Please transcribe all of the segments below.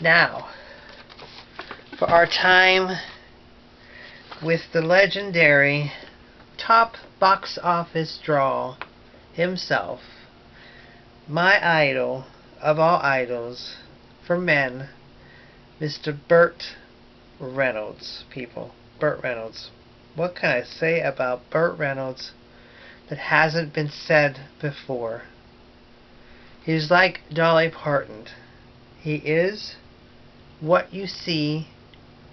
Now, for our time with the legendary top box office draw himself, my idol of all idols for men, Mr. Burt Reynolds, people. Burt Reynolds. What can I say about Burt Reynolds that hasn't been said before? He's like Dolly Parton. He is what you see,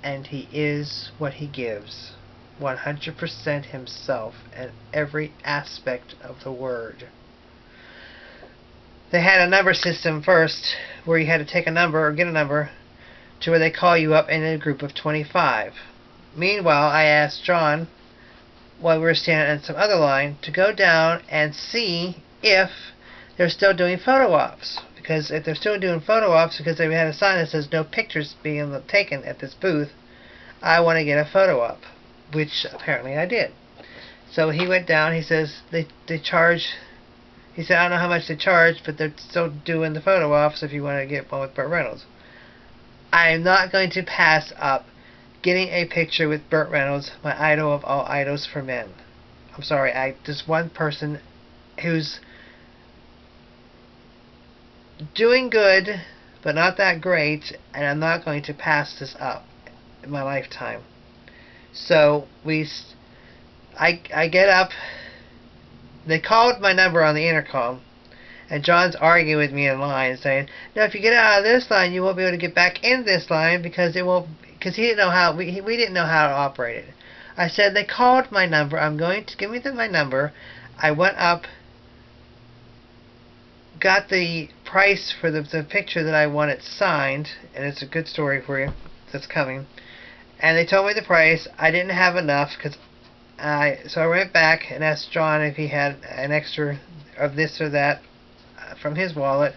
and he is what he gives. 100% himself in every aspect of the word. They had a number system first, where you had to take a number or get a number to where they call you up in a group of 25. Meanwhile, I asked John, while we were standing in some other line, to go down and see if they're still doing photo ops. Because if they're still doing photo ops, because they had a sign that says no pictures being taken at this booth, I want to get a photo op, which apparently I did. So he went down. He says they charge. He said, I don't know how much they charge, but they're still doing the photo ops if you want to get one with Burt Reynolds. I am not going to pass up getting a picture with Burt Reynolds, my idol of all idols for men. I'm sorry, there's one person who's doing good, but not that great, and I'm not going to pass this up in my lifetime. So I get up. They called my number on the intercom, and John's arguing with me in line, saying, "No, if you get out of this line, you won't be able to get back in this line because it won't." Because he didn't know how we didn't know how to operate it. I said, "They called my number. I'm going to give me my number." I went up, got the price for the picture that I wanted signed, and it's a good story for you that's coming. And they told me the price. I didn't have enough so I went back and asked John if he had an extra of this or that from his wallet.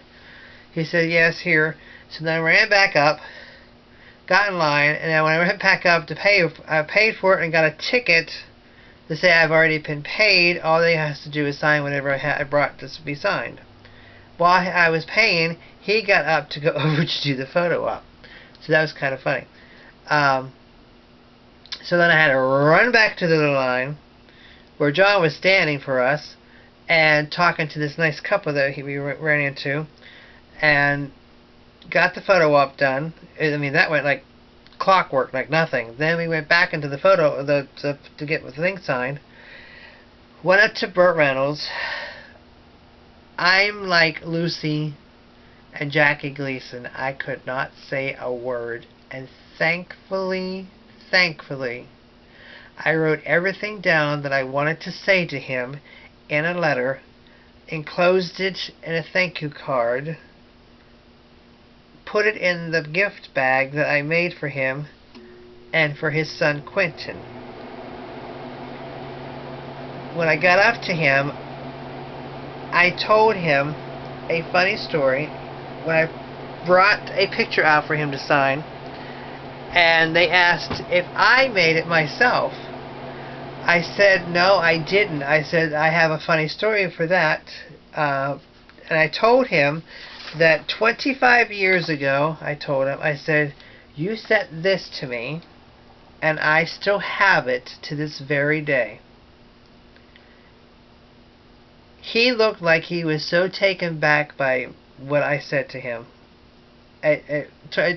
He said, yes, here. So then I ran back up, got in line, and then when I went back up to pay, I paid for it and got a ticket to say I've already been paid. All they have to do is sign whatever I brought to be signed. While I was paying, he got up to go over to do the photo op. So that was kind of funny. So then I had to run back to the line where John was standing for us and talking to this nice couple that we ran into, and got the photo op done. I mean, that went like clockwork, like nothing. Then we went back into the photo to get the thing signed. Went up to Burt Reynolds. I'm like Lucy and Jackie Gleason. I could not say a word, and thankfully, I wrote everything down that I wanted to say to him in a letter, enclosed it in a thank you card, put it in the gift bag that I made for him and for his son Quentin. When I got up to him, I told him a funny story when I brought a picture out for him to sign, and they asked if I made it myself. I said, no, I didn't. I said, I have a funny story for that. And I told him that 25 years ago, I said, you sent this to me, and I still have it to this very day. He looked like he was so taken back by what I said to him. It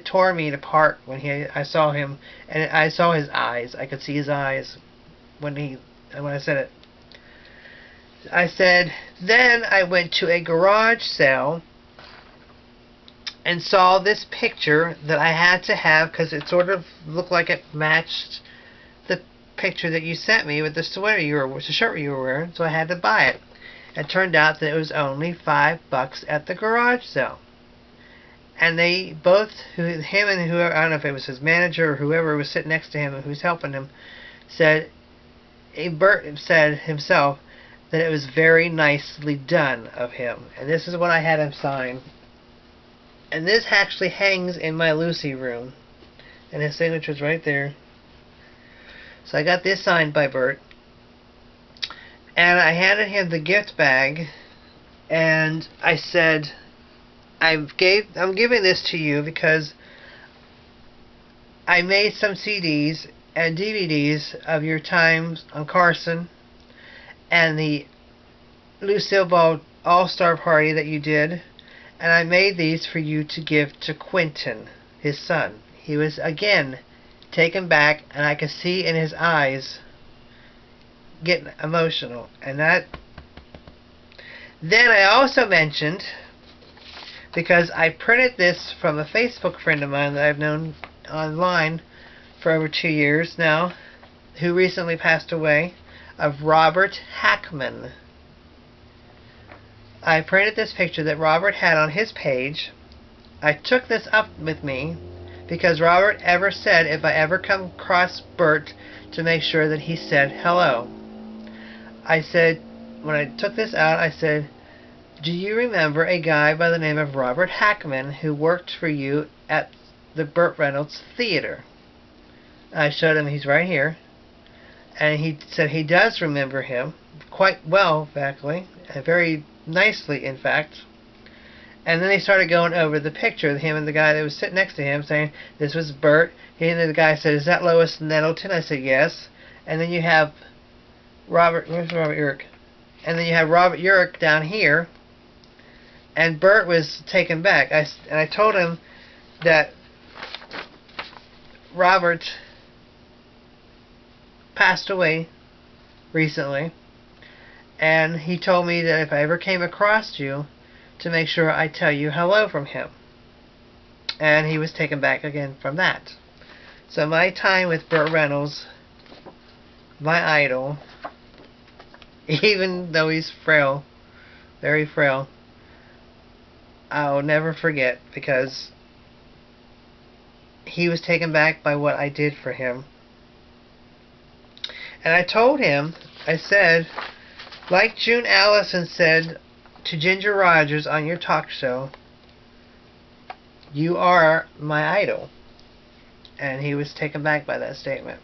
tore me apart when I saw him, and I saw his eyes. I could see his eyes when I said it. I said, then I went to a garage sale and saw this picture that I had to have because it sort of looked like it matched the picture that you sent me with the sweater the shirt you were wearing, so I had to buy it. It turned out that it was only $5 at the garage sale. And they both, him and whoever, I don't know if it was his manager or whoever was sitting next to him and who was helping him, Burt said himself that it was very nicely done of him. And this is what I had him sign. And this actually hangs in my Lucy room. And his signature's right there. So I got this signed by Burt. And I handed him the gift bag, and I said, I'm giving this to you because I made some CDs and DVDs of your times on Carson and the Lucille Ball All-Star Party that you did, and I made these for you to give to Quentin, his son. He was, again, taken back, and I could see in his eyes getting emotional. And that... Then I also mentioned, because I printed this from a Facebook friend of mine that I've known online for over 2 years now, who recently passed away, of Robert Hackman. I printed this picture that Robert had on his page. I took this up with me because Robert ever said if I ever come across Burt to make sure that he said hello. I said, when I took this out, I said, do you remember a guy by the name of Robert Hackman who worked for you at the Burt Reynolds Theater? I showed him, he's right here. And he said he does remember him quite well, actually, and very nicely, in fact. And then they started going over the picture of him and the guy that was sitting next to him, saying, this was Burt. And then the guy said, is that Lois Nettleton? I said, yes. And then you have Robert, where's Robert Urich? And then you have Robert Urich down here. And Burt was taken back. And I told him that Robert passed away recently, and he told me that if I ever came across you, to make sure I tell you hello from him. And he was taken back again from that. So my time with Burt Reynolds, my idol, even though he's frail, very frail, I'll never forget, because he was taken back by what I did for him. And I told him, I said, like June Allison said to Ginger Rogers on your talk show, you are my idol. And he was taken back by that statement.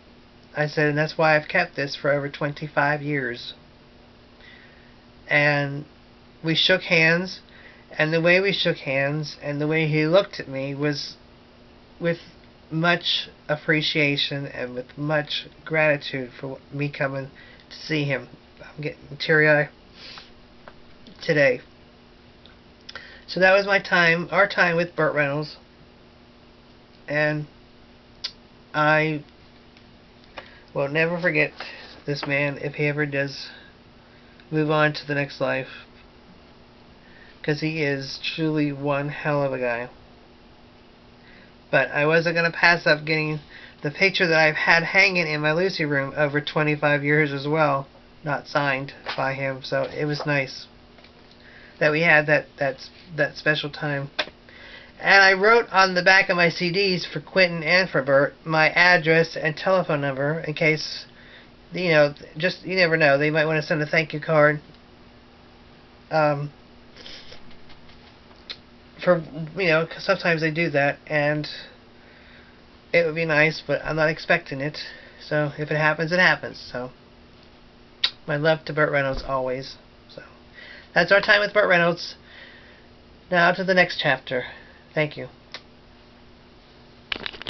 I said, and that's why I've kept this for over 25 years. And we shook hands, and the way we shook hands and the way he looked at me was with much appreciation and with much gratitude for me coming to see him. I'm getting teary-eyed today. So that was my time, our time with Burt Reynolds. And I will never forget this man if he ever does move on to the next life, because he is truly one hell of a guy. But I wasn't going to pass up getting the picture that I've had hanging in my Lucy room over 25 years as well, not signed by him. So it was nice that we had that special time. And I wrote on the back of my CDs for Quentin and for Burt my address and telephone number in case, you know, just, you never know, they might want to send a thank you card. For, you know, 'cause sometimes they do that, and it would be nice, but I'm not expecting it. So if it happens, it happens. So my love to Burt Reynolds always. So that's our time with Burt Reynolds. Now to the next chapter. Thank you.